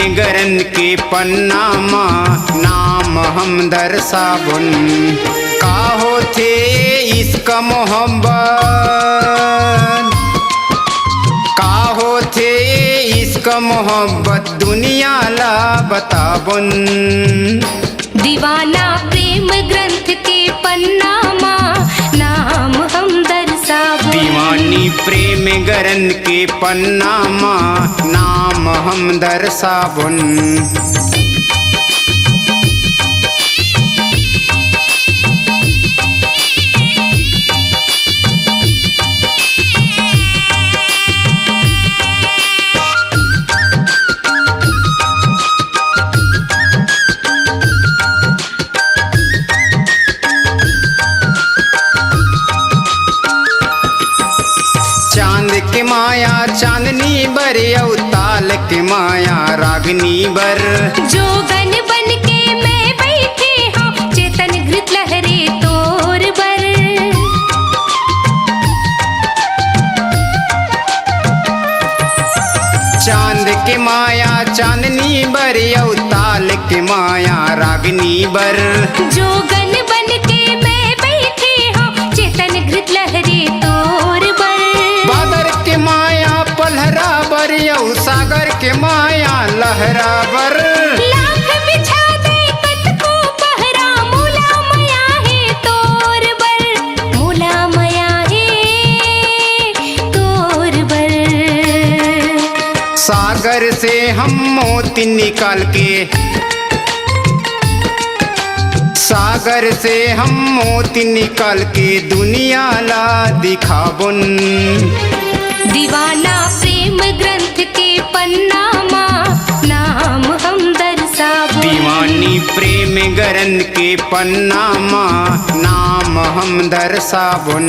गरन के पन्नामा नाम हम दर्शाबुन। का होथे इश्क मोहब्बत, का होथे इश्क मोहब्बत दुनिया ला बताबुन। दीवाना प्रेम ग्रंथ के पन्नामा नाम हम दर्शाबुन। दीवानी प्रेम गरन के पन्नामा नाम हम दर्शाबुन। चांद के माया चांदनी बर अवताल के माया रागनी बर। जोगन बन के मैं बैठे हाँ चेतन घृत लहरे तोर बर। चांद के माया चांदनी बर अवताल के माया रागनी बर। जोगन बन के मैं बैठे हाँ चेतन घृत लहरे तोर बर। बादर के माया पलहरा बर यौ सागर के माया लहरा बर। लाख बिछा दे कत को पहरा मूला मया है तोर बर। मूला मया है तोर बर। सागर से हम मोती निकाल के, सागर से हम मोती निकाल के दुनिया ला दिखाबुन। दीवाना प्रेम ग्रंथ के पन्नामा नाम हम दर्शाबुन। दीवानी प्रेम गरन के पन्नामा नाम हम दर्शाबुन।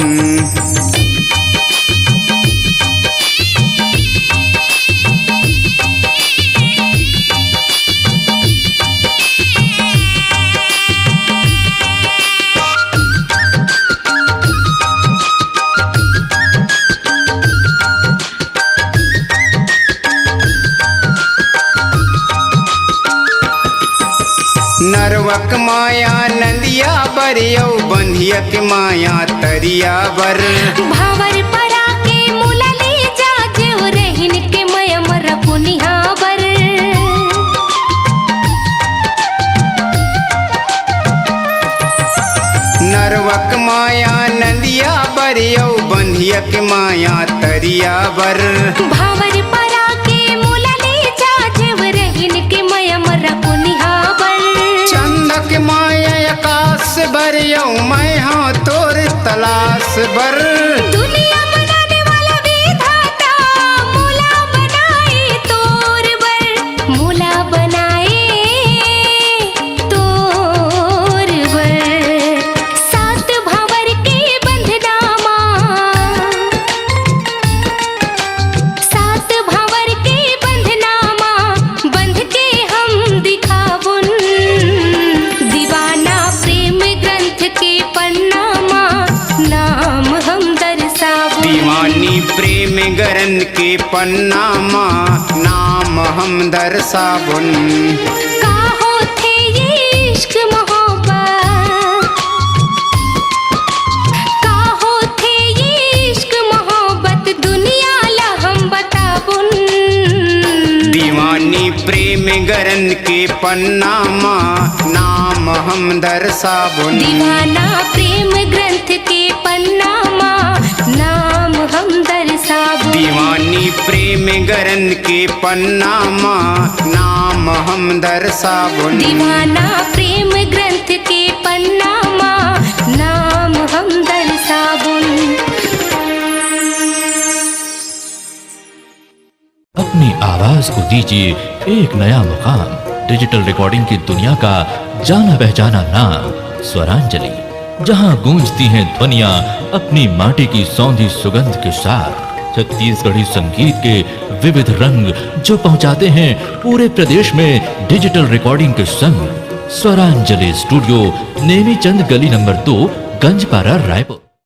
नरवक माया नंदिया बर यौ बंधियक माया तरिया बर। भावर परा के मूला ले जा जेव रहिन के मयम रपुनिहा बर। नरवक माया नंदिया बर यौ बंधियक माया तरिया बर। भावर परा के मूला ले जा जेव रहिन के मयम रपुनिहा बर। चंदक माया आकाश बर यौ मैं हाँ तोर तलाश बर। दुनिया बनाने वाला विधाता मूला बनाए तोर बर। मूला बनाए तोर बर। सात भावर के बंधनामा, सात भावर के बंधनामा बंध के हम दिखाबुन। दीवाना प्रेम ग्रंथ के पन्नामा नाम हम दर्शाबुन। दीवानी प्रेम गरन के पन्नामा नाम हम दर्शाबुन। का होथे ये इश्क मोहब्बत, का होथे ये इश्क मोहब्बत दुनिया ला हम बताबुन। दीवानी प्रेम गरन के पन्नामा नाम हम दर्शाबुन। दीवाना प्रेम ग्रंथ के पन्नामा नाम हम दर्शाबुन। दीवानी प्रेम गरन के पन्नामा नाम हम दर्शाबुन। दीवाना प्रेम ग्रंथ के पन्नामा नाम हम दर्शाबुन। अपनी आवाज को दीजिए एक नया मुकाम। डिजिटल रिकॉर्डिंग की दुनिया का जाना पहचाना नाम स्वरांजलि, जहां गूंजती हैं ध्वनियां अपनी माटी की सौंधी सुगंध के साथ। छत्तीसगढ़ी संगीत के विविध रंग जो पहुंचाते हैं पूरे प्रदेश में डिजिटल रिकॉर्डिंग के संग। स्वरांजलि स्टूडियो, नेमी चंद गली नंबर 2, गंजपारा, रायपुर।